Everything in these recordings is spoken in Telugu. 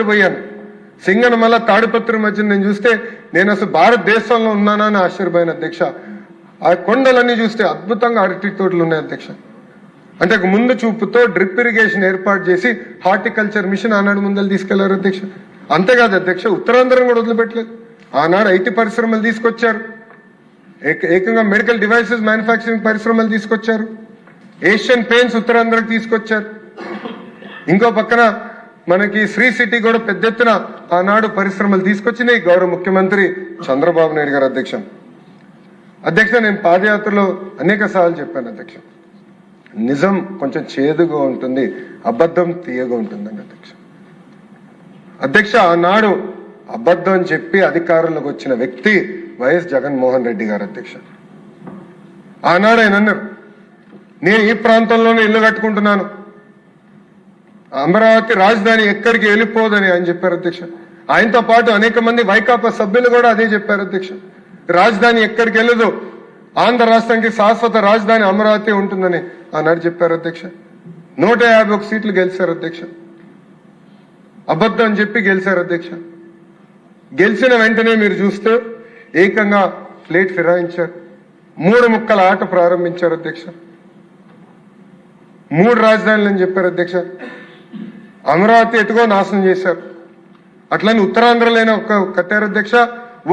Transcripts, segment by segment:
పోయాను. సింగనమల తాడిపత్రి మధ్య నేను చూస్తే నేను అసలు భారతదేశంలో ఉన్నానా అని ఆశ్చర్యపోయాను అధ్యక్ష. ఆ కొండలన్నీ చూస్తే అద్భుతంగా అరటి తోటలు ఉన్నాయి అధ్యక్ష. అంటే ముందు చూపుతో డ్రిప్ ఇరిగేషన్ ఏర్పాటు చేసి హార్టికల్చర్ మిషన్ ఆనాడు ముందలు తీసుకెళ్లారు అధ్యక్ష. అంతేకాదు అధ్యక్ష, ఉత్తరాంధ్రం కూడా వదిలిపెట్టలేదు. ఆనాడు ఐటీ పరిశ్రమలు తీసుకొచ్చారు, ఏకంగా మెడికల్ డివైసెస్ మ్యానుఫ్యాక్చరింగ్ పరిశ్రమలు తీసుకొచ్చారు, ఏషియన్ పెయింట్స్ ఉత్తరాంధ్రకి తీసుకొచ్చారు. ఇంకో పక్కన మనకి శ్రీ సిటీ కూడా పెద్ద ఎత్తున ఆనాడు పరిశ్రమలు తీసుకొచ్చినాయి గౌరవ ముఖ్యమంత్రి చంద్రబాబు నాయుడు గారు అధ్యక్ష. నేను పాదయాత్రలో అనేక సార్లు చెప్పాను అధ్యక్ష, నిజం కొంచెం చేదుగా ఉంటుంది, అబద్ధం తీయగా ఉంటుందండి అధ్యక్ష. ఆనాడు అబద్ధం అని చెప్పి అధికారంలోకి వచ్చిన వ్యక్తి వైఎస్ జగన్మోహన్ రెడ్డి గారు అధ్యక్ష. ఆనాడు ఆయన అన్నారు, నేను ఈ ప్రాంతంలోనే ఇల్లు కట్టుకుంటున్నాను, అమరావతి రాజధాని ఎక్కడికి వెళ్ళిపోదని ఆయన చెప్పారు అధ్యక్ష. ఆయనతో పాటు అనేక మంది వైకాపా సభ్యులు కూడా అదే చెప్పారు అధ్యక్ష. రాజధాని ఎక్కడికి వెళ్ళదు, ఆంధ్ర రాష్ట్రానికి శాశ్వత రాజధాని అమరావతి ఉంటుందని ఆనాడు చెప్పారు అధ్యక్ష. 151 సీట్లు గెలిచారు అధ్యక్ష. అబద్ధం అని చెప్పి గెలిచారు అధ్యక్ష. గెలిచిన వెంటనే మీరు చూస్తే ఏకంగా ప్లేట్ ఫిరాయించారు, 3 ముక్కల ఆట ప్రారంభించారు అధ్యక్ష. 3 రాజధానులు అని చెప్పారు అధ్యక్ష. అమరావతి ఎటుగో నాశనం చేశారు. అట్లని ఉత్తరాంధ్రలోనే కట్టారు అధ్యక్ష.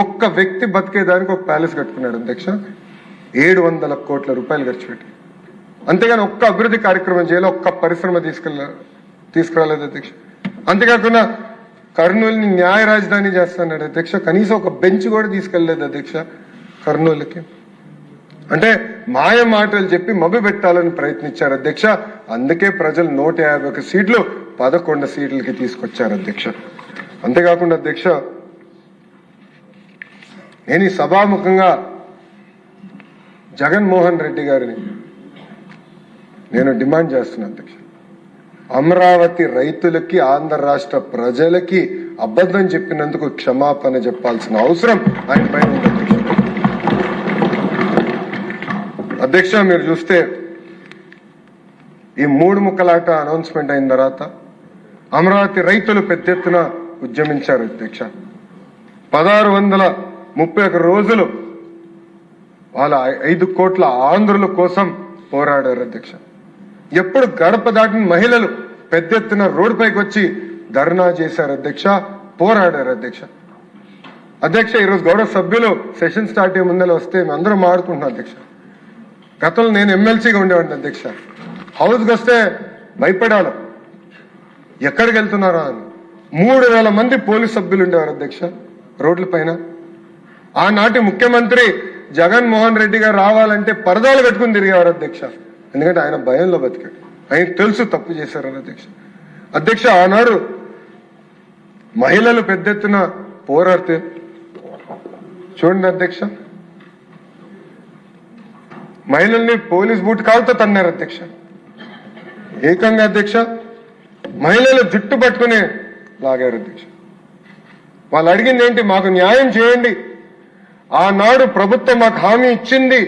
ఒక్క వ్యక్తి బతికేదానికి ఒక ప్యాలెస్ కట్టుకున్నాడు అధ్యక్ష, 700 కోట్ల రూపాయలు ఖర్చు పెట్టి. అంతేగాని ఒక్క అభివృద్ధి కార్యక్రమం చేయాలి, ఒక్క పరిశ్రమ తీసుకురాలేదు అధ్యక్ష. అంతేకాకుండా కర్నూలుని న్యాయ రాజధాని చేస్తున్నాడు అధ్యక్ష. కనీసం ఒక బెంచ్ కూడా తీసుకెళ్లేదు అధ్యక్ష కర్నూలుకి. అంటే మాయ మాటలు చెప్పి మభ్య పెట్టాలని ప్రయత్నించారు అధ్యక్ష. అందుకే ప్రజలు 151 సీట్లు 11 సీట్లకి తీసుకొచ్చారు అధ్యక్ష. అంతేకాకుండా అధ్యక్ష, నేను ఈ సభాముఖంగా జగన్మోహన్ రెడ్డి గారిని నేను డిమాండ్ చేస్తున్నా అధ్యక్ష, అమరావతి రైతులకి ఆంధ్ర రాష్ట్ర ప్రజలకి అబద్ధం చెప్పినందుకు క్షమాపణ చెప్పాల్సిన అవసరం ఆయన పైన ఉంది అధ్యక్ష. మీరు చూస్తే ఈ 3 ముక్కలాట అనౌన్స్మెంట్ అయిన తర్వాత అమరావతి రైతులు పెద్ద ఎత్తున ఉద్యమించారు అధ్యక్ష. 1631 రోజులు వాళ్ళ 5 కోట్ల ఆంధ్రుల కోసం పోరాడారు అధ్యక్ష. ఎప్పుడు గడప దాటిన మహిళలు పెద్ద ఎత్తున రోడ్డుపైకి వచ్చి ధర్నా చేశారు అధ్యక్ష, పోరాడారు అధ్యక్ష. ఈరోజు గౌరవ సభ్యులు సెషన్ స్టార్ట్ అయ్యే ముందర వస్తే అందరం మాడుకుంటున్నాం అధ్యక్ష. గతంలో నేను ఎమ్మెల్సీగా ఉండేవాడిని అధ్యక్ష. హౌస్కి వస్తే భయపడాలి, ఎక్కడికి వెళ్తున్నారా అని. 3000 మంది పోలీస్ సభ్యులు ఉండేవారు అధ్యక్ష రోడ్ల పైన. ఆనాటి ముఖ్యమంత్రి జగన్మోహన్ రెడ్డి గారు రావాలంటే పరదాలు కట్టుకుని తిరిగేవారు అధ్యక్ష. ఎందుకంటే ఆయన భయంలో బతికాడు, ఆయన తెలుసు తప్పు చేశారని అధ్యక్ష. ఆనాడు మహిళలు పెద్ద ఎత్తున పోరాడితే చూడండి అధ్యక్ష, మహిళల్ని పోలీస్ బూట్ కాలుతో తన్నారు అధ్యక్ష. ఏకంగా అధ్యక్ష మహిళలు జుట్టు పట్టుకుని లాగారు అధ్యక్ష. వాళ్ళు అడిగింది ఏంటి, మాకు న్యాయం చేయండి, ఆనాడు ప్రభుత్వం మాకు హామీ ఇచ్చింది,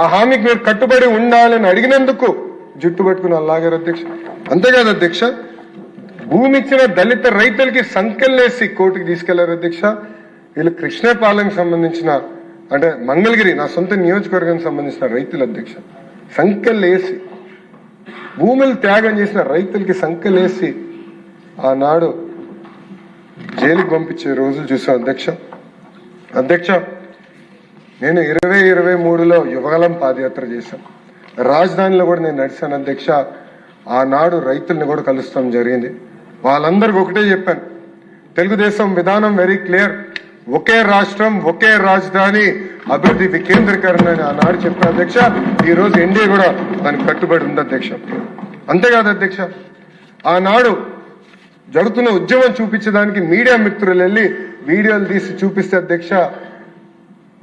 ఆ హామీకి మీరు కట్టుబడి ఉండాలని అడిగినందుకు జుట్టు పట్టుకుని లాగారు అధ్యక్ష. అంతేకాదు అధ్యక్ష, భూమి ఇచ్చిన దళిత రైతులకి సంఖ్యలేసి కోర్టుకి తీసుకెళ్లారు అధ్యక్ష. వీళ్ళు కృష్ణపాలెంకి సంబంధించిన అంటే మంగళగిరి నా సొంత నియోజకవర్గానికి సంబంధించిన రైతులు అధ్యక్ష, సంఖ్యలేసి భూములు త్యాగం చేసిన రైతులకి సంఖ్యలేసి ఆనాడు జైలుకి పంపించే రోజులు చూసాం అధ్యక్ష. నేను 2023లో యువగలం పాదయాత్ర చేశాను, రాజధానిలో కూడా నేను నడిచాను అధ్యక్ష. ఆనాడు రైతుల్ని కూడా కలుస్తాం జరిగింది. వాళ్ళందరికీ ఒకటే చెప్పాను, తెలుగుదేశం విధానం వెరీ క్లియర్, ఒకే రాష్ట్రం ఒకే రాజధాని అభివృద్ధి వికేంద్రీకరణ అని ఆనాడు చెప్పాను అధ్యక్ష. ఈ రోజు ఎన్డీఏ కూడా దానికి కట్టుబడి ఉంది అధ్యక్ష. అంతేకాదు అధ్యక్ష, ఆనాడు జరుగుతున్న ఉద్యమం చూపించడానికి మీడియా మిత్రులు వెళ్ళి వీడియోలు తీసి చూపిస్తే అధ్యక్ష,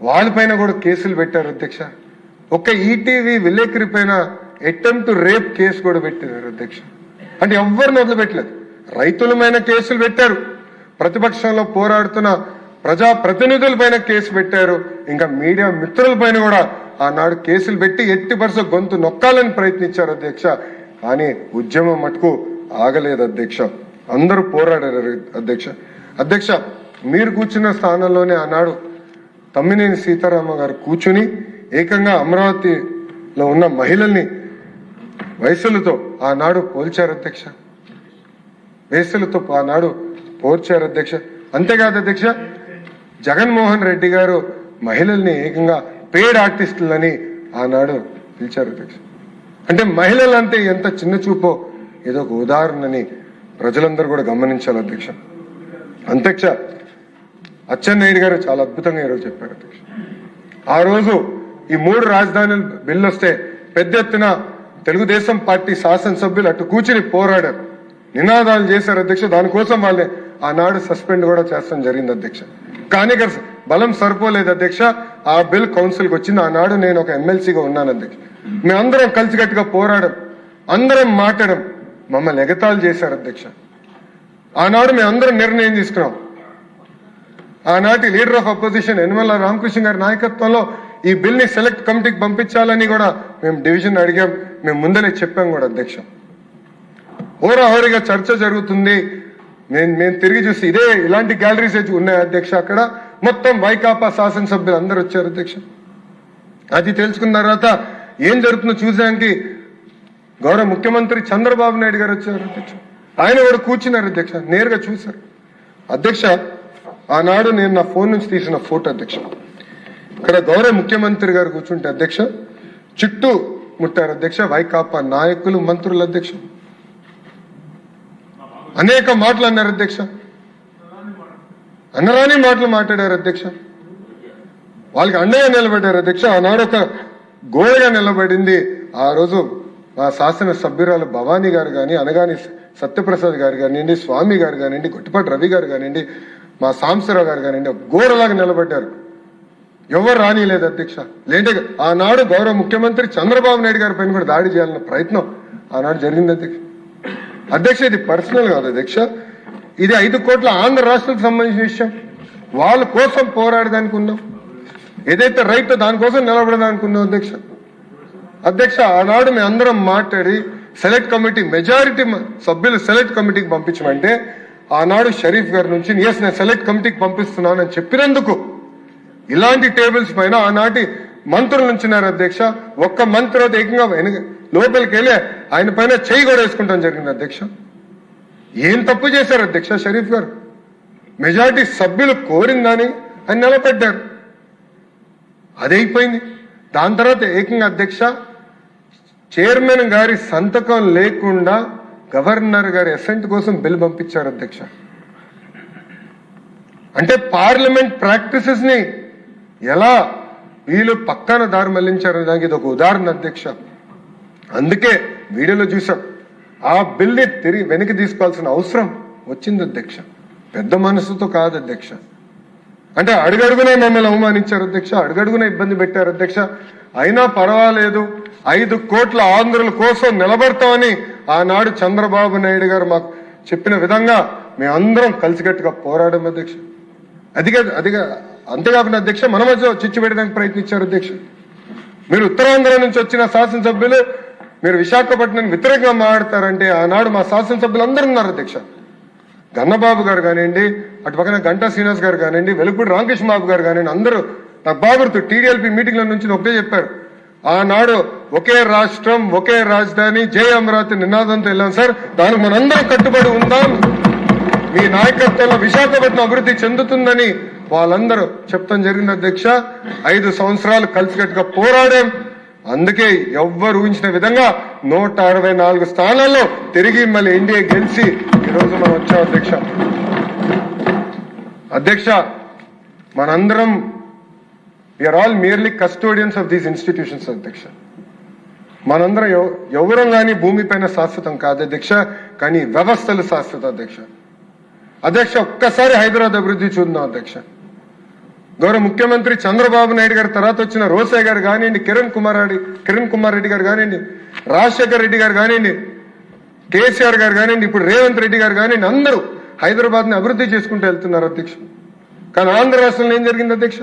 వాళ్ళపైన కూడా కేసులు పెట్టారు అధ్యక్ష. ఒక్క ఈటీవీ విలేకరి పైన అటెంప్ట్ రేప్ కేసు కూడా పెట్టారు అధ్యక్ష. అంటే ఎవరిని వదిలిపెట్టలేదు, రైతులమైన కేసులు పెట్టారు, ప్రతిపక్షంలో పోరాడుతున్న ప్రజాప్రతినిధుల పైన కేసు పెట్టారు, ఇంకా మీడియా మిత్రుల పైన కూడా ఆనాడు కేసులు పెట్టి ఎట్టి పరిస్థితుల్లో గొంతు నొక్కాలని ప్రయత్నించారు అధ్యక్ష. కానీ ఉద్యమం మటుకు ఆగలేదు అధ్యక్ష. అందరూ పోరాడారు అధ్యక్ష. అధ్యక్ష, మీరు కూర్చున్న స్థానంలోనే ఆనాడు తమ్మినేని సీతారామ గారు కూర్చుని ఏకంగా అమరావతిలో ఉన్న మహిళల్ని వయసులతో ఆనాడు పోల్చారు అధ్యక్ష. వయసులతో ఆనాడు పోల్చారు అధ్యక్ష. అంతేకాదు అధ్యక్ష, జగన్మోహన్ రెడ్డి గారు మహిళల్ని ఏకంగా పేడ్ ఆర్టిస్టులని ఆనాడు పిలిచారు అధ్యక్ష. అంటే మహిళలంటే ఎంత చిన్న చూపో ఏదో ఒక ఉదాహరణని ప్రజలందరూ కూడా గమనించాలి అధ్యక్ష. అధ్యక్ష, అచ్చెన్నాయుడు గారు చాలా అద్భుతంగా ఈరోజు చెప్పారు అధ్యక్ష. ఆ రోజు ఈ 3 రాజధానులు బిల్లు వస్తే పెద్ద ఎత్తున తెలుగుదేశం పార్టీ శాసనసభ్యులు అటు కూర్చుని పోరాడారు, నినాదాలు చేశారు అధ్యక్ష. దానికోసం వాళ్ళే ఆనాడు సస్పెండ్ కూడా చేస్తాం జరిగింది అధ్యక్ష. కానీ బలం సరిపోలేదు అధ్యక్ష. ఆ బిల్ కౌన్సిల్కి వచ్చింది. ఆనాడు నేను ఒక ఎమ్మెల్సీగా ఉన్నాను అధ్యక్ష. మేమందరం కలిసికట్టుగా పోరాడం, అందరం మాట్లాడడం, మమ్మల్ని ఎగతాళి చేశారు అధ్యక్ష. ఆనాడు మేమందరం నిర్ణయం తీసుకున్నాం. ఆనాటి leader of opposition Yanamala Ramakrishna గారి నాయకత్వంలో ఈ బిల్ ని సెలెక్ట్ కమిటీకి పంపించాలని కూడా మేము డివిజన్ అడిగాం. మేము ముందరే చెప్పాం కూడా అధ్యక్ష. హోరాహోరీగా చర్చ జరుగుతుంది. మేము తిరిగి చూసి ఇలాంటి గ్యాలరీస్ ఉన్నాయి అధ్యక్ష. అక్కడ మొత్తం వైకాపా శాసనసభ్యులు అందరూ వచ్చారు అధ్యక్ష. అది తెలుసుకున్న తర్వాత ఏం జరుగుతుందో చూసానికి గౌరవ ముఖ్యమంత్రి చంద్రబాబు నాయుడు గారు వచ్చారు అధ్యక్ష. ఆయన కూడా కూర్చున్నారు అధ్యక్ష, నేరుగా చూశారు అధ్యక్ష. ఆనాడు నేను నా ఫోన్ నుంచి తీసిన ఫోటో అధ్యక్ష. ఇక్కడ గౌరవ ముఖ్యమంత్రి గారు కూర్చుంటే అధ్యక్ష చుట్టూ ముట్టారు అధ్యక్ష వైకాపా నాయకులు, మంత్రులు అధ్యక్ష. అనేక మాటలు అన్నారు అధ్యక్ష, అన్నరాని మాటలు మాట్లాడారు అధ్యక్ష. వాళ్ళకి అండగా నిలబడ్డారు అధ్యక్ష. ఆనాడు ఒక గోడగా నిలబడింది ఆ రోజు మా శాసన సభ్యురాలు భవానీ గారు కానీ, అనగాని సత్యప్రసాద్ గారు కానివ్వండి, స్వామి గారు కానివ్వండి, గొట్టిపాటి రవి గారు కానివ్వండి, మా సాంబశివరావు గారు కానివ్వండి, గోడలాగా నిలబడ్డారు. ఎవరు రానిలేదు అధ్యక్ష. లేదంటే ఆనాడు గౌరవ ముఖ్యమంత్రి చంద్రబాబు నాయుడు గారి పైన కూడా దాడి చేయాలన్న ప్రయత్నం ఆనాడు జరిగింది అధ్యక్ష. అధ్యక్ష, ఇది పర్సనల్ కాదు అధ్యక్ష, ఇది 5 కోట్ల ఆంధ్ర రాష్ట్రానికి సంబంధించిన విషయం. వాళ్ళ కోసం పోరాడడానికి ఉన్నాం, ఏదైతే రైట్ దానికోసం నిలబడడానికి ఉన్నాం అధ్యక్ష. అధ్యక్ష, ఆనాడు మేము అందరం మాట్లాడి సెలెక్ట్ కమిటీ మెజారిటీ సభ్యులు సెలెక్ట్ కమిటీకి పంపించమంటే ఆనాడు షరీఫ్ గారి నుంచి నేను సెలెక్ట్ కమిటీకి పంపిస్తున్నానని చెప్పినందుకు ఇలాంటి టేబుల్స్ పైన ఆనాటి మంత్రులు నుంచున్నారు అధ్యక్ష. ఒక్క మంత్రి ఏకంగా లోపలికి వెళ్ళి ఆయన పైన చేయి కూడా వేసుకుంటాం జరిగింది అధ్యక్ష. ఏం తప్పు చేశారు అధ్యక్ష షరీఫ్ గారు? మెజారిటీ సభ్యులు కోరిందని ఆయన నిలబడ్డారు, అదైపోయింది. దాని తర్వాత ఏకంగా అధ్యక్ష చైర్మన్ గారి సంతకం లేకుండా గవర్నర్ గారి అసెంట్ కోసం బిల్ పంపించారు అధ్యక్ష. అంటే పార్లమెంట్ ప్రాక్టీసెస్ ని ఎలా వీళ్ళు పక్కన దారి మళ్లించారు దానికి ఇది ఒక ఉదాహరణ అధ్యక్ష. అందుకే వీడియోలో చూసాం, ఆ బిల్ని తిరిగి వెనక్కి తీసుకోవాల్సిన అవసరం వచ్చింది అధ్యక్ష. పెద్ద మనసుతో కాదు అధ్యక్ష. అంటే అడుగడుగునే మమ్మల్ని అవమానించారు అధ్యక్ష, అడుగడుగునే ఇబ్బంది పెట్టారు అధ్యక్ష. అయినా పర్వాలేదు, 5 కోట్ల ఆంధ్రుల కోసం నిలబడతామని ఆనాడు చంద్రబాబు నాయుడు గారు మాకు చెప్పిన విధంగా మేమందరం కలిసికట్టుగా పోరాడం అధ్యక్ష. అంతేకాకుండా అధ్యక్ష మన మధ్య చిచ్చు పెట్టడానికి ప్రయత్నించారు అధ్యక్ష. మీరు ఉత్తరాంధ్ర నుంచి వచ్చిన శాసనసభ్యులు మీరు విశాఖపట్నం వ్యతిరేకంగా మాట్లాడతారంటే ఆనాడు మా శాసనసభ్యులు అందరూ ఉన్నారు అధ్యక్ష. గన్నబాబు గారు కానివ్వండి, అటు పక్కన గంటా శ్రీనివాస్ గారు కానివ్వండి, వెలుగుపూడి రామకృష్ణ బాబు గారు కానివ్వండి, అందరూ నాకు బాగా గుర్తు టీడీఎల్పీ మీటింగ్ల నుంచి ఒకటే చెప్పారు, ఆనాడు ఒకే రాష్ట్రం ఒకే రాజధాని జై అమరావతి నినాదంతో వెళ్ళాం సార్, దానికి మనందరం కట్టుబడి ఉందాం, మీ నాయకత్వంలో విశాఖపట్నం అభివృద్ధి చెందుతుందని వాళ్ళందరూ చెప్తాం జరిగింది అధ్యక్ష. 5 సంవత్సరాలు కలిసికట్టుగా పోరాడాం. అందుకే ఎవ్వరు ఊహించిన విధంగా 164 స్థానాల్లో తిరిగి మళ్ళీ ఎన్డీఏ గెలిచి ఈరోజు మనం వచ్చాం అధ్యక్ష. అధ్యక్ష, మనందరం we are all merely custodians of these institutions అధ్యక్ష. మనందరం ఎవరం కానీ భూమిపైన శాశ్వతం కాదు అధ్యక్ష, కానీ వ్యవస్థలు శాశ్వత అధ్యక్ష. అధ్యక్ష, ఒక్కసారి హైదరాబాద్ అభివృద్ధి చూద్దాం అధ్యక్ష. గౌరవ ముఖ్యమంత్రి చంద్రబాబు నాయుడు గారి తర్వాత వచ్చిన రోసయ్య గారు కానివ్వండి, కిరణ్ కుమార్ రెడ్డి గారు కానివ్వండి, రాజశేఖర్ రెడ్డి గారు కానివ్వండి, కేసీఆర్ గారు కానివ్వండి, ఇప్పుడు రేవంత్ రెడ్డి గారు కానివ్వండి, అందరూ హైదరాబాద్ ని అభివృద్ధి చేసుకుంటూ వెళ్తున్నారు అధ్యక్ష. కానీ ఆంధ్ర రాష్ట్రంలో ఏం జరిగింది అధ్యక్ష?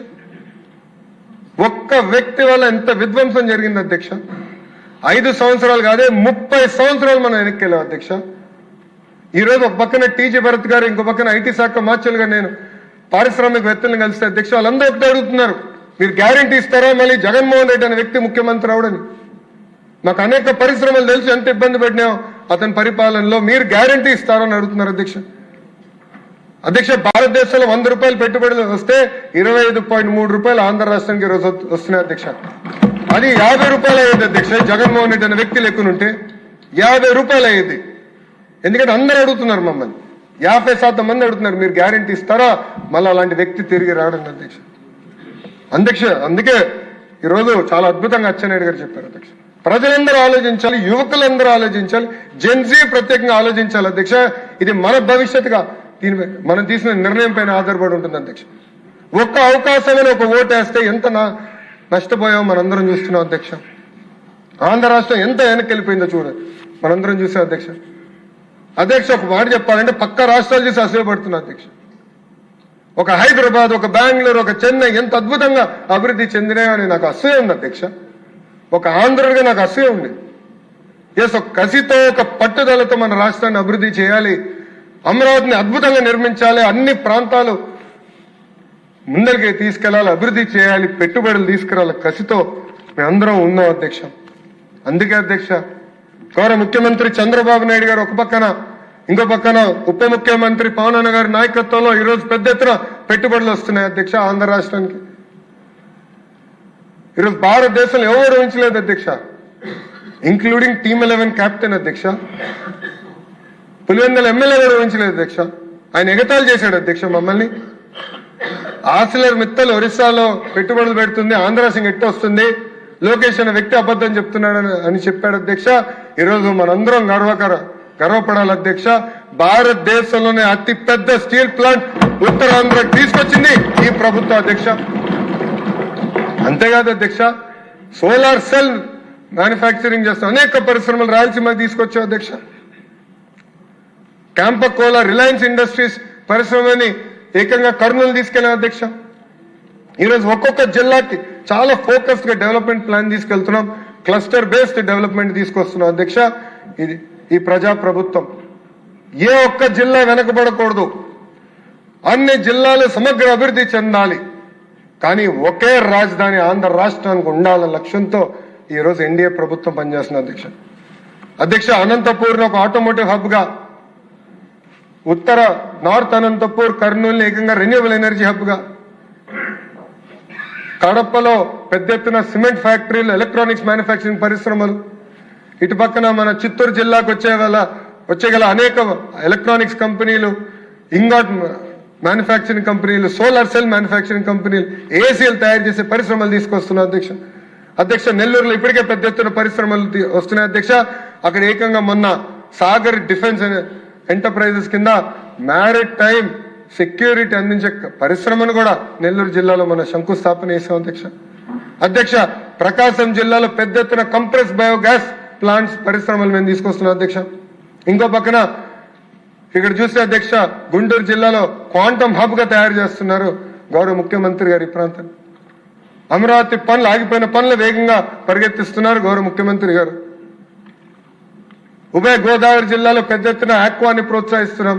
ఒక్క వ్యక్తి వల్ల ఎంత విధ్వంసం జరిగింది అధ్యక్ష. 5 సంవత్సరాలు కాదే 30 సంవత్సరాలు మనం వెనక్కి వెళ్ళాం అధ్యక్ష. ఈ రోజు ఒక పక్కన టీజీ భరత్ గారు, ఇంకో పక్కన ఐటీ శాఖ మార్చలుగా నేను పారిశ్రామికవేత్తలను కలిస్తే అధ్యక్ష, వాళ్ళందరూ ఒకటే అడుగుతున్నారు, మీరు గ్యారంటీ ఇస్తారా మళ్ళీ జగన్మోహన్ రెడ్డి అనే వ్యక్తి ముఖ్యమంత్రి అవడని. నాకు అనేక పరిశ్రమలు తెలిసి ఎంత ఇబ్బంది పడినాయో అతని పరిపాలనలో, మీరు గ్యారంటీ ఇస్తారని అడుగుతున్నారు అధ్యక్ష. అధ్యక్ష, భారతదేశంలో 100 రూపాయలు పెట్టుబడులు వస్తే 25.3 రూపాయలు ఆంధ్ర రాష్ట్రానికి రోజు వస్తున్నాయి అధ్యక్ష. అది 50 రూపాయలు అయ్యేది అధ్యక్ష. జగన్మోహన్ రెడ్డి అనే వ్యక్తి లెక్కనుంటే 50 రూపాయలు అయ్యేది. ఎందుకంటే అందరూ అడుగుతున్నారు, మమ్మల్ని 50% మంది అడుగుతున్నారు, మీరు గ్యారంటీ ఇస్తారా మళ్ళీ అలాంటి వ్యక్తి తిరిగి రావడం అధ్యక్ష. అందుకే ఈరోజు చాలా అద్భుతంగా అచ్చెన్నాయుడు గారు చెప్పారు అధ్యక్ష. ప్రజలందరూ ఆలోచించాలి, యువకులందరూ ఆలోచించాలి, జెన్జీ ప్రత్యేకంగా ఆలోచించాలి అధ్యక్ష. ఇది మన భవిష్యత్తుగా దీనిపై మనం తీసిన నిర్ణయం పైన ఆధారపడి ఉంటుంది అధ్యక్ష. ఒక్క అవకాశమైన ఒక ఓటు వేస్తే ఎంత నష్టపోయామో మనందరం చూస్తున్నాం అధ్యక్ష. ఆంధ్ర రాష్ట్రం ఎంత వెనక్కి వెళ్ళిపోయిందో చూడండి, మనందరం చూసాం అధ్యక్ష. ఒక మాట చెప్పాలంటే పక్క రాష్ట్రాలు చూసి అసూయపడుతున్నా అధ్యక్ష. ఒక హైదరాబాద్, ఒక బెంగళూరు, ఒక చెన్నై ఎంత అద్భుతంగా అభివృద్ధి చెందినాయో అని నాకు అసూయ ఉంది అధ్యక్ష. ఒక ఆంధ్రుడిగా నాకు అసూయ ఉంది. ఒక కసితో, ఒక పట్టుదలతో మన రాష్ట్రాన్ని అభివృద్ధి చేయాలి, అమరావతిని అద్భుతంగా నిర్మించాలి, అన్ని ప్రాంతాలు ముందరికి తీసుకెళ్లాలి, అభివృద్ధి చేయాలి, పెట్టుబడులు తీసుకురావాలి కసితో మేమందరం ఉన్నాం అధ్యక్ష. అందుకే అధ్యక్ష, గౌరవ ముఖ్యమంత్రి చంద్రబాబు నాయుడు గారు ఒక పక్కన, ఇంకో పక్కన ఉప ముఖ్యమంత్రి పవన్ అన్న గారి నాయకత్వంలో ఈరోజు పెద్ద ఎత్తున పెట్టుబడులు వస్తున్నాయి అధ్యక్ష ఆంధ్ర రాష్ట్రానికి. ఈరోజు భారతదేశంలో ఎవరు ఊహించలేదు అధ్యక్ష, ఇంక్లూడింగ్ టీమ్ 11 కెప్టెన్ అధ్యక్ష. పులివెందుల ఎమ్మెల్యే కూడా ఊహించలేదు అధ్యక్ష. ఆయన ఎగతాళి చేశాడు అధ్యక్ష మమ్మల్ని. ఆసిలర్ మిత్తల్ ఒరిస్సాలో పెట్టుబడులు పెడుతుంది, ఆంధ్ర సింగ్ ఎట్టు వస్తుంది, లోకేష్ అనే వ్యక్తి అబద్ధం చెప్తున్నాడు అని చెప్పాడు అధ్యక్ష. ఈరోజు మనందరం గర్వపడాలి అధ్యక్ష. భారతదేశంలోనే అతి పెద్ద స్టీల్ ప్లాంట్ ఉత్తరాంధ్రకు తీసుకొచ్చింది ఈ ప్రభుత్వం అధ్యక్ష. అంతేకాదు అధ్యక్ష, సోలార్ సెల్ మ్యానుఫ్యాక్చరింగ్ చేస్తాం, అనేక పరిశ్రమలు రాయలసీమకి తీసుకొచ్చాం అధ్యక్ష. క్యాంపకోలా, రిలయన్స్ ఇండస్ట్రీస్ పరిశ్రమని ఏకంగా కర్నూలు తీసుకెళ్లాం అధ్యక్ష. ఈరోజు ఒక్కొక్క జిల్లాకి చాలా ఫోకస్డ్ గా డెవలప్మెంట్ ప్లాన్ తీసుకెళ్తున్నాం, క్లస్టర్ బేస్డ్ డెవలప్మెంట్ తీసుకొస్తున్నాం అధ్యక్ష. ఇది ఈ ప్రజా ప్రభుత్వం. ఏ ఒక్క జిల్లా వెనకబడకూడదు, అన్ని జిల్లాలు సమగ్ర అభివృద్ధి చెందాలి, కానీ ఒకే రాజధాని ఆంధ్ర రాష్ట్రానికి ఉండాలన్న లక్ష్యంతో ఈ రోజు ఎన్డీఏ ప్రభుత్వం పనిచేస్తుంది అధ్యక్ష. అనంతపూర్ ఒక ఆటోమోటివ్ హబ్ గా, ఉత్తర నార్త్ అనంతపూర్, కర్నూలు ఏకంగా రెన్యూవబుల్ ఎనర్జీ హబ్ గా, కడపలో పెద్ద ఎత్తున సిమెంట్ ఫ్యాక్టరీలు, ఎలక్ట్రానిక్స్ మ్యానుఫ్యాక్చరింగ్ పరిశ్రమలు, ఇటు పక్కన మన చిత్తూరు జిల్లాకు వచ్చేగల అనేక ఎలక్ట్రానిక్స్ కంపెనీలు, ఇంగాట్ మ్యానుఫ్యాక్చరింగ్ కంపెనీలు, సోలార్ సెల్ మ్యానుఫ్యాక్చరింగ్ కంపెనీలు, ఏసీఎల్ తయారు చేసే పరిశ్రమలు తీసుకొస్తున్నాం అధ్యక్ష. నెల్లూరులో ఇప్పటికే పెద్ద ఎత్తున పరిశ్రమలు వస్తున్నాయి అధ్యక్ష. అక్కడ ఏకంగా మొన్న సాగర్ డిఫెన్స్ ఎంటర్ప్రైజెస్ కింద మ్యారిట్ టైమ్ సెక్యూరిటీ అందించే పరిశ్రమను కూడా నెల్లూరు జిల్లాలో మన శంకుస్థాపన చేసాం అధ్యక్ష. ప్రకాశం జిల్లాలో పెద్ద ఎత్తున కంప్రెస్ బయోగ్యాస్ ప్లాంట్స్ పరిశ్రమలు మేము తీసుకొస్తున్నాం అధ్యక్ష. ఇంకో పక్కన ఇక్కడ చూస్తే అధ్యక్ష, గుంటూరు జిల్లాలో క్వాంటమ్ హబ్ గా తయారు చేస్తున్నారు గౌరవ ముఖ్యమంత్రి గారు ఈ ప్రాంతాన్ని. అమరావతి పనులు, ఆగిపోయిన పనులు వేగంగా పరిగెత్తిస్తున్నారు గౌరవ ముఖ్యమంత్రి గారు. ఉభయ గోదావరి జిల్లాలో పెద్ద ఎత్తున ఆక్వాని ప్రోత్సహిస్తున్నాం,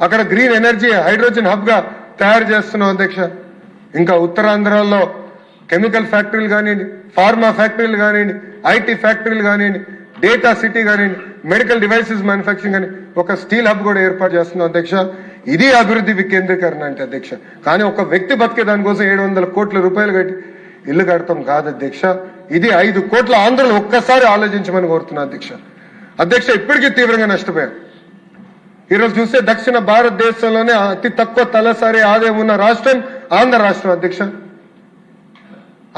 అక్కడ గ్రీన్ ఎనర్జీ హైడ్రోజన్ హబ్ గా తయారు చేస్తున్నాం అధ్యక్ష. ఇంకా ఉత్తరాంధ్రలో కెమికల్ ఫ్యాక్టరీలు కానివ్వండి, ఫార్మా ఫ్యాక్టరీలు కానివ్వండి, ఐటీ ఫ్యాక్టరీలు కానివ్వండి, డేటా సిటీ కానివ్వండి, మెడికల్ డివైసెస్ మ్యానుఫ్యాక్చరింగ్ అని ఒక స్టీల్ హబ్ కూడా ఏర్పాటు చేస్తున్నాం అధ్యక్ష. ఇది అభివృద్ధి వికేంద్రీకరణ అంటే అధ్యక్ష. కానీ ఒక వ్యక్తి బతికే దానికోసం 700 కోట్ల రూపాయలు కట్టి ఇల్లు కడతాం కాదు అధ్యక్ష. ఇది 5 కోట్ల ఆంధ్రలో ఒక్కసారి ఆలోచించమని కోరుతున్నా అధ్యక్ష. ఇప్పటికీ తీవ్రంగా నష్టపోయారు. ఈరోజు చూస్తే దక్షిణ భారతదేశంలోనే అతి తక్కువ తలసరి ఆదాయం ఉన్న రాష్ట్రం ఆంధ్ర రాష్ట్రం అధ్యక్ష.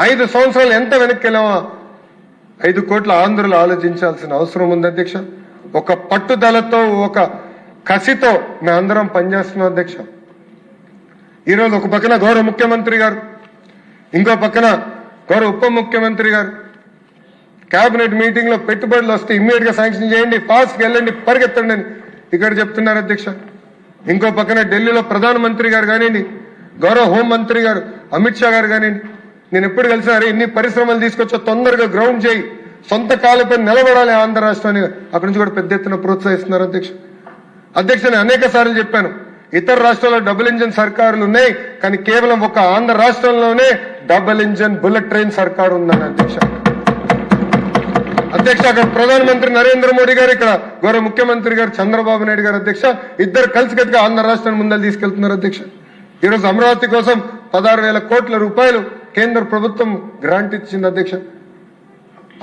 5 సంవత్సరాలు ఎంత వెనక్కి వెళ్ళామా 5 కోట్ల ఆంధ్రులు ఆలోచించాల్సిన అవసరం ఉంది అధ్యక్ష. ఒక పట్టుదలతో, ఒక కసితో మేమందరం పనిచేస్తున్నాం అధ్యక్ష. ఈరోజు ఒక పక్కన గౌరవ ముఖ్యమంత్రి గారు, ఇంకో పక్కన గౌరవ ఉప ముఖ్యమంత్రి గారు కేబినెట్ మీటింగ్ లో పెట్టుబడులు వస్తే ఇమ్మీడియట్ గా శాంక్షన్ చేయండి, ఫాస్ట్ గా వెళ్ళండి, పరిగెత్తండి అని ఇక్కడ చెప్తున్నారు అధ్యక్ష. ఇంకో పక్కన ఢిల్లీలో ప్రధానమంత్రి గారు కానివ్వండి, గౌరవ హోంమంత్రి గారు అమిత్ షా గారు కానివ్వండి, నేను ఎప్పుడు కలిసినారు, ఇన్ని పరిశ్రమలు తీసుకొచ్చా, తొందరగా గ్రౌండ్ చేయి, సొంత కాళ్ళపై నిలబడాలి ఆంధ్ర రాష్ట్రాన్ని అక్కడి నుంచి కూడా పెద్ద ఎత్తున ప్రోత్సహిస్తున్నారు అధ్యక్ష. అధ్యక్ష, నేను అనేక సార్లు చెప్పాను, ఇతర రాష్ట్రాల్లో డబుల్ ఇంజన్ సర్కారులు ఉన్నాయి, కానీ కేవలం ఒక ఆంధ్ర రాష్ట్రంలోనే డబుల్ ఇంజన్ బుల్లెట్ ట్రైన్ సర్కారు ఉందని అధ్యక్ష. అధ్యక్ష, అక్కడ ప్రధానమంత్రి నరేంద్ర మోడీ గారు, ఇక్కడ గౌరవ ముఖ్యమంత్రి గారు చంద్రబాబు నాయుడు గారు అధ్యక్ష, ఇద్దరు కలిసికట్టుగా ఆంధ్ర రాష్ట్రాన్ని ముందలు తీసుకెళ్తున్నారు అధ్యక్ష. ఈరోజు అమరావతి కోసం 16,000 కోట్ల రూపాయలు కేంద్ర ప్రభుత్వం గ్రాంట్ ఇచ్చింది అధ్యక్ష.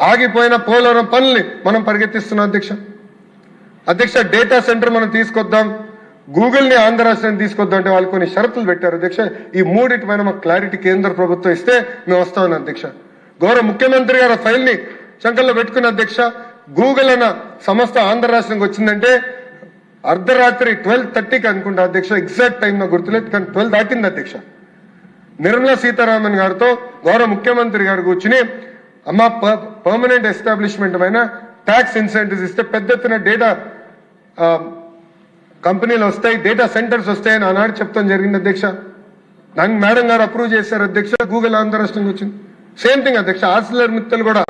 ఆగిపోయిన పోలవరం పనుల్ని మనం పరిగెత్తిస్తున్నాం అధ్యక్ష. అధ్యక్ష, డేటా సెంటర్ మనం తీసుకొద్దాం, గూగుల్ ని ఆంధ్ర రాష్ట్రాన్ని తీసుకొద్దాం అంటే వాళ్ళు కొన్ని షరతులు పెట్టారు అధ్యక్ష. ఈ మూడింటి పైన మాకు క్లారిటీ కేంద్ర ప్రభుత్వం ఇస్తే మేము వస్తామని అధ్యక్ష. గౌరవ ముఖ్యమంత్రి గారు ఫైల్ ని చంకల్లో పెట్టుకున్న అధ్యక్ష. గూగుల్ అన్న సంస్థ ఆంధ్ర రాష్ట్రానికి వచ్చిందంటే అర్ధరాత్రి 12:30కి అనుకుంటా అధ్యక్ష, ఎగ్జాక్ట్ టైం నాకు గుర్తులేదు, కానీ 12 దాటింది అధ్యక్ష. నిర్మలా సీతారామన్ గారితో గౌరవ ముఖ్యమంత్రి గారు కూర్చుని, అమ్మ పర్మనెంట్ ఎస్టాబ్లిష్మెంట్ పైన ట్యాక్స్ ఇన్సెంటివ్స్ ఇస్తే పెద్ద ఎత్తున డేటా కంపెనీలు వస్తాయి, డేటా సెంటర్స్ వస్తాయని ఆనాడు చెప్తాం జరిగింది అధ్యక్ష. దాన్ని మేడం గారు అప్రూవ్ చేశారు అధ్యక్ష. గూగుల్ ఆంధ్ర రాష్ట్రంకి వచ్చింది. సేమ్ థింగ్ అధ్యక్ష, ఆర్సిలర్ మిత్తల్ కూడా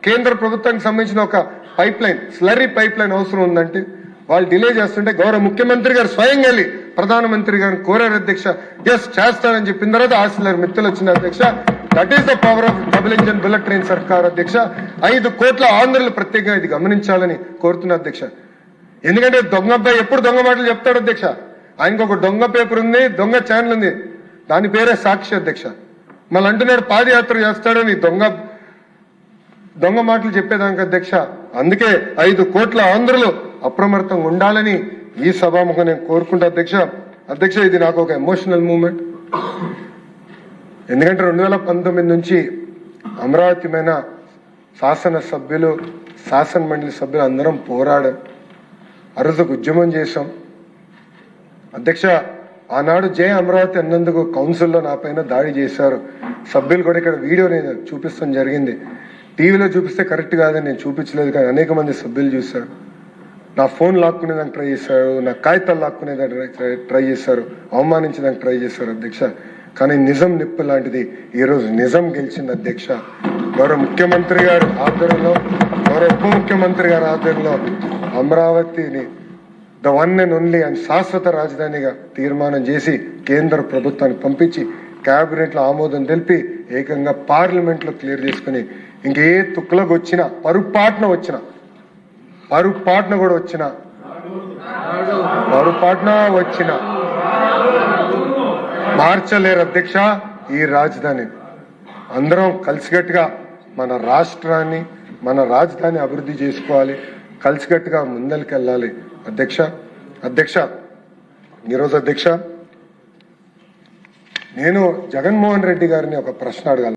కేంద్ర ప్రభుత్వానికి సంబంధించిన ఒక pipe line, slurry pipe line అవసరం ఉందంటే వాళ్ళు డిలే చేస్తుంటే గౌరవ ముఖ్యమంత్రి గారు స్వయంగా వెళ్ళి ప్రధానమంత్రి గారిని కోరారు అధ్యక్ష. ఎస్ చేస్తానని చెప్పిన తర్వాత ఆర్సిలర్ మిత్తల్ వచ్చింది అధ్యక్ష. That is the power of double engine bullet train సర్కార్ అధ్యక్ష. 5 కోట్ల ఆంధ్రులు ప్రత్యేకంగా ఇది గమనించాలని కోరుతున్నా అధ్యక్ష. ఎందుకంటే దొంగ అబ్బాయి ఎప్పుడు దొంగ మాటలు చెప్తాడు అధ్యక్ష. ఆయనకు ఒక దొంగ పేపర్ ఉంది, దొంగ ఛానల్ ఉంది, దాని పేరే సాక్షి అధ్యక్ష. మళ్ళీ అంటున్నాడు పాదయాత్ర చేస్తాడని దొంగ మాటలు చెప్పేదానికి అధ్యక్ష. అందుకే 5 కోట్ల ఆంధ్రులు అప్రమత్తంగా ఉండాలని ఈ సభాముఖం నేను కోరుకుంటా అధ్యక్ష. అధ్యక్ష, ఇది నాకు ఒక ఎమోషనల్ మూమెంట్. ఎందుకంటే 2019 నుంచి అమరావతి మీద శాసనసభ్యులు, శాసన మండలి సభ్యులు అందరం పోరాడాం, అరుదుకు ఉద్యమం చేశాం అధ్యక్ష. ఆనాడు జై అమరావతి అన్నందుకు కౌన్సిల్లో నా పైన దాడి చేశారు సభ్యులు కూడా. ఇక్కడ వీడియో నేను చూపిస్తాం జరిగింది. టీవీలో చూపిస్తే కరెక్ట్ కాదని నేను చూపించలేదు, కానీ అనేక మంది సభ్యులు చూశారు. నా ఫోన్ లాక్కునేదానికి ట్రై చేశారు, నా కాగితాలు లాక్కునేదానికి ట్రై చేశారు, అవమానించడానికి ట్రై చేశారు అధ్యక్ష. కానీ నిజం నిప్పు లాంటిది ఈరోజు నిజం గెలిచింది అధ్యక్ష. గౌరవ ముఖ్యమంత్రి గారు ఆధ్వర్యంలో, గౌరవ ఉప ముఖ్యమంత్రి గారి ఆధ్వర్యంలో అమరావతిని ద వన్ అండ్ ఓన్లీ అని శాశ్వత రాజధానిగా తీర్మానం చేసి కేంద్ర ప్రభుత్వానికి పంపించి కేబినెట్ లో ఆమోదం తెలిపి ఏకంగా పార్లమెంట్ లో క్లియర్ చేసుకుని, ఇంకే తుక్కులకు వచ్చినా పొరపాటున వచ్చిన మార్చలేరు అధ్యక్ష ఈ రాజధాని. అందరం కలిసికట్టుగా మన రాష్ట్రాన్ని, మన రాజధాని అభివృద్ధి చేసుకోవాలి, కలిసికట్టుగా ముందరికెళ్ళాలి అధ్యక్ష. ఈరోజు అధ్యక్ష, నేను జగన్మోహన్ రెడ్డి గారిని ఒక ప్రశ్న అడగాలి.